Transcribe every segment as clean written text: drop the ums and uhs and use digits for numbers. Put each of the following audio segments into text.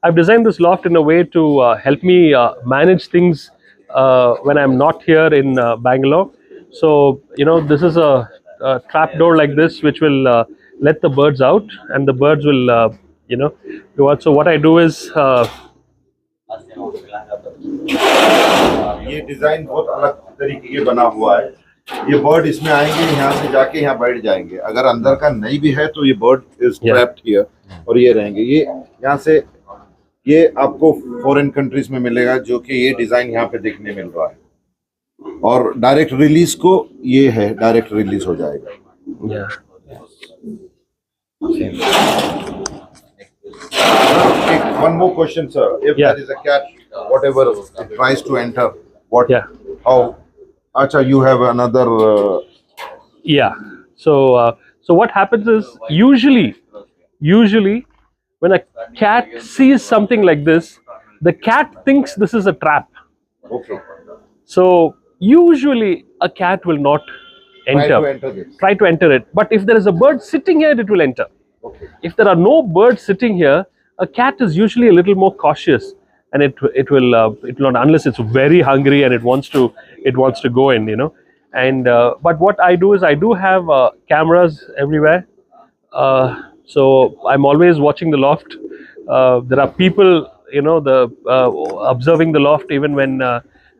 I've designed this loft in a way to help me manage things when I'm not here in Bangalore. So this is a trap door like this, which will let the birds out, and the birds will go out. So what I do is ये design बहुत अलग तरीके के बना हुआ है। ये bird इसमें आएंगे, यहाँ से जाके यहाँ बैठ जाएंगे। अगर अंदर का नहीं भी है तो ये बर्ड इज ट्रैप्ड हियर और ये रहेंगे। ये यहाँ से ये आपको फॉरेन कंट्रीज में मिलेगा, जो कि ये डिजाइन यहाँ पे देखने मिल रहा है। और डायरेक्ट रिलीज को ये है, डायरेक्ट रिलीज हो जाएगा। One more question, sir. If there is a cat, whatever it tries to enter, what? Yeah. How? Acha, you have another. Yeah. So what happens is usually when a cat sees something like this, the cat thinks this is a trap. Okay. So usually a cat will not enter. Try to enter it. But if there is a bird sitting here, it will enter. Okay. If there are no birds sitting here, a cat is usually a little more cautious, and it will not, unless it's very hungry and it wants to go in, And but what I do is I do have cameras everywhere, so I'm always watching the loft. There are people, observing the loft even when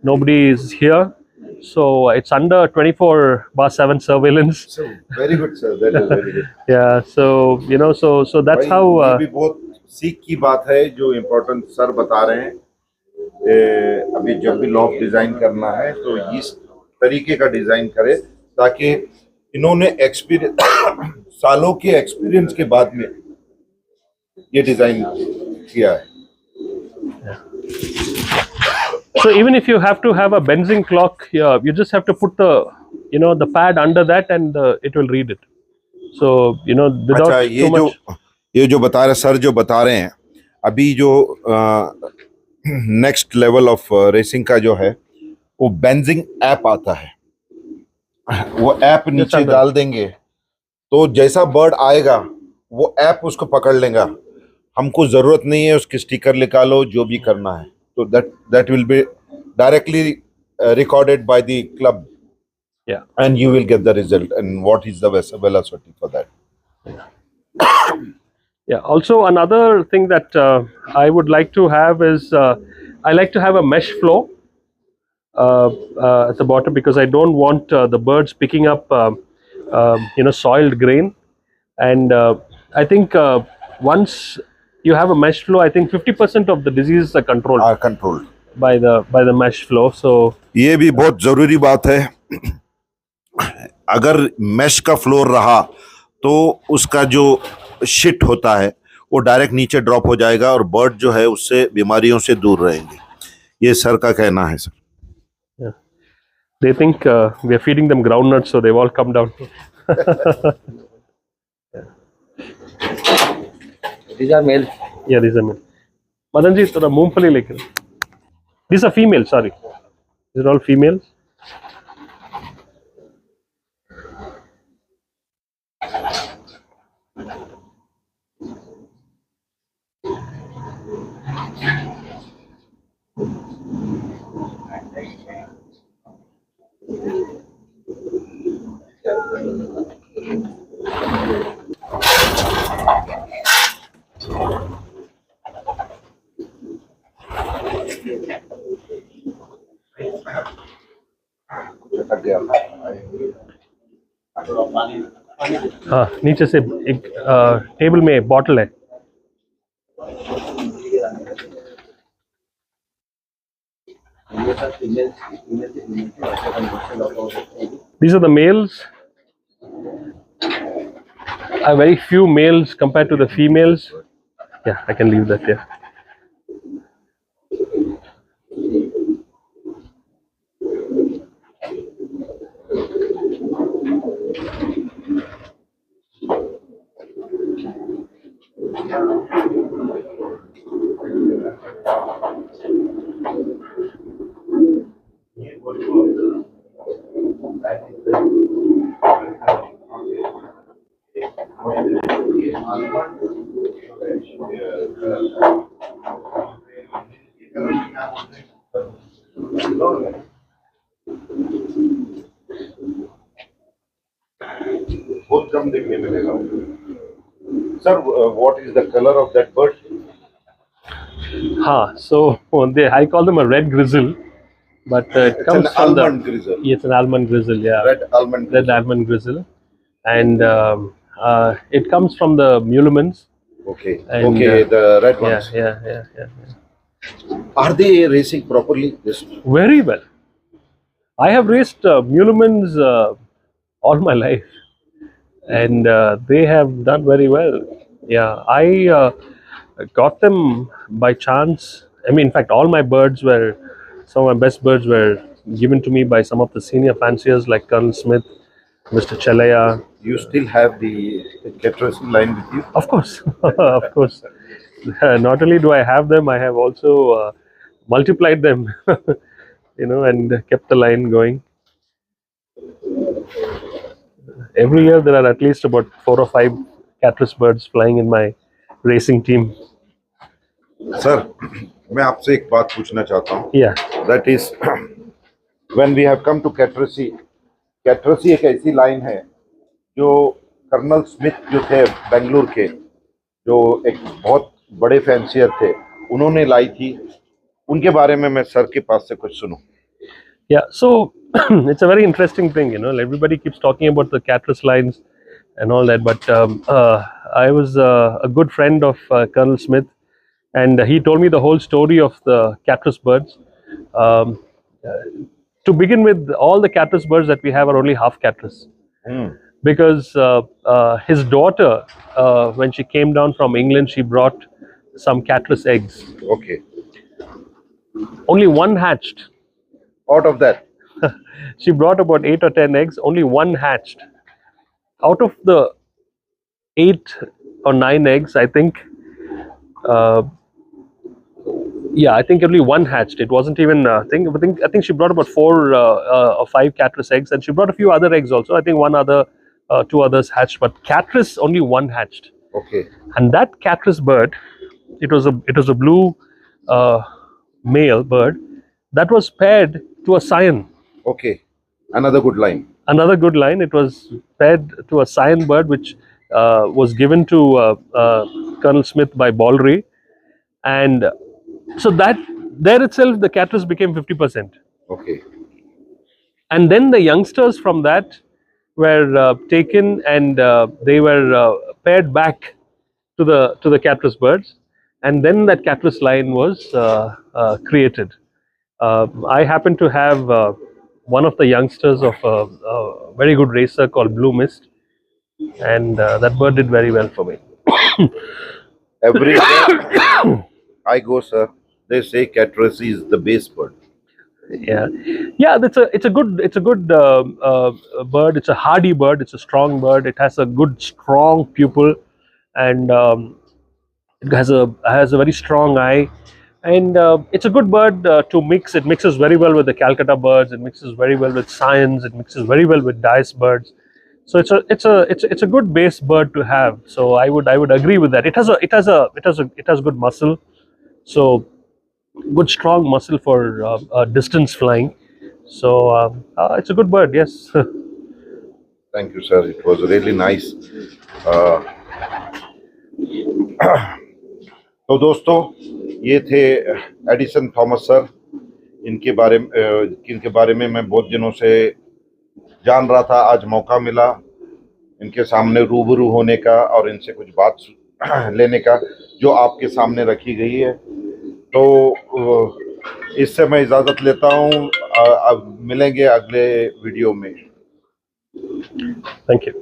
nobody is here. So it's under 24/7 surveillance. So very good, sir. That is very good. Yeah. So so that's how. ये भी बहुत सीख की बात है जो important sir बता रहे हैं। अभी जब भी लॉफ्ट डिजाइन करना है तो इस तरीके का डिजाइन करे, ताकि इन्होंने एक्सपीरियंस सालों के एक्सपीरियंस के बाद में ये डिजाइन किया है। So even if you have to have a benzene clock here, you just have to put the pad under that, and it will read it. So without अच्छा, ये जो बता रहे सर, जो बता रहे हैं अभी जो नेक्स्ट लेवल ऑफ रेसिंग का जो है, वो बेंजिंग ऐप आता है। वो ऐप नीचे डाल देंगे तो जैसा बर्ड आएगा वो ऐप उसको पकड़ लेगा। हमको जरूरत नहीं है उसके स्टिकर निकालो, जो भी करना है तो that will be directly recorded by the club. Yeah. And you will get the result and what is the velocity for that. Yeah. Also, another thing that I would like to have is I like to have a mesh floor at the bottom, because I don't want the birds picking up soiled grain. And I think once you have a mesh flow, I think 50% of the diseases are controlled by the mesh flow. So ये भी बहुत जरूरी बात है। अगर mesh का floor रहा तो उसका जो शिट होता है वो डायरेक्ट नीचे ड्रॉप हो जाएगा और बर्ड जो है उससे बीमारियों से दूर रहेंगे। ये सर का कहना है sir. Yeah. They think we are feeding them groundnuts, so they've all come down. These are male. Yeah, these are male. Madan ji, thoda मूंगफली लेकर. These are female. Sorry, these are all females. हाँ, नीचे से एक table में bottle है। These are the males. I have very few males compared to the females. Yeah, I can leave that there. ये मिलेगा। Sir, what is the color of that bird? So I call them a red grizzle, but it It's comes an from almond grizzle. It's an almond grizzle, yeah. Red almond Red grizzle. almond grizzle, and it comes from the mulemans. Okay. And, Okay, the red Yeah, ones. yeah. Are they racing properly? This. Very well. I have raced mulemans all my life, and they have done very well. Yeah, I got them by chance. I mean, in fact, all my birds were, some of my best birds were given to me by some of the senior fanciers like Colonel Smith, Mr. Chalaya. You still have the Cateracee line with you? Of course, of course. Not only do I have them, I have also multiplied them, and kept the line going. Every year there are at least about 4 or 5 caterpillar birds flying in my racing team. Sir, मैं आपसे एक बात पूछना चाहता हूँ. Yeah. That is, when we have come to Cateracee, Cateracee एक ऐसी line है जो कर्नल स्मिथ जो थे बेंगलुरु के, जो एक बहुत बड़े फैंसियर थे, उन्होंने लाई थी. उनके बारे में मैं सर के पास से कुछ सुनूं. Yeah, so it's a very interesting thing, everybody keeps talking about the caterpillar lines and all that, but I was a good friend of Colonel Smith, and he told me the whole story of the caterpillar birds. Um, to begin with, all the caterpillar birds that we have are only half caterpillars. Because his daughter, when she came down from England, she brought some caterpillar eggs. Okay. Only one hatched. Out of that, She brought about 8 or 10 eggs. Only one hatched. Out of the 8 or 9 eggs, I think, I think only one hatched. It wasn't even. I think she brought about 4 or 5 caterpillar eggs, and she brought a few other eggs also. I think 2 others hatched, but caterpillar only one hatched. okay. And that caterpillar bird, it was a blue male bird that was paired to a scion. Okay, another good line. Another good line. It was paired to a scion bird, which was given to Colonel Smith by Balry, and so that there itself the caterpillars became 50%. Okay. And then the youngsters from that were taken, and they were paired back to the caterpillar birds, and then that caterpillar line was created. I happen to have one of the youngsters of a very good racer called Blue Mist, and that bird did very well for me. Everywhere I go, sir, they say Cateracee is the base bird. Yeah. It's a good bird. It's a hardy bird. It's a strong bird. It has a good strong pupil, and it has a very strong eye. And it's a good bird to mix. It mixes very well with the Calcutta birds. It mixes very well with scions. It mixes very well with dice birds. So it's a good base bird to have. So I would agree with that. It has good muscle. So good strong muscle for distance flying. So it's a good bird. Yes. Thank you, sir. It was really nice. तो दोस्तों, ये थे Edison Thomas sir. इनके बारे में मैं बहुत दिनों से जान रहा था. आज मौका मिला इनके सामने रूबरू होने का और इनसे कुछ बात लेने का, जो आपके सामने रखी गई है. तो इससे मैं इजाज़त लेता हूँ. अब मिलेंगे अगले वीडियो में. Thank you.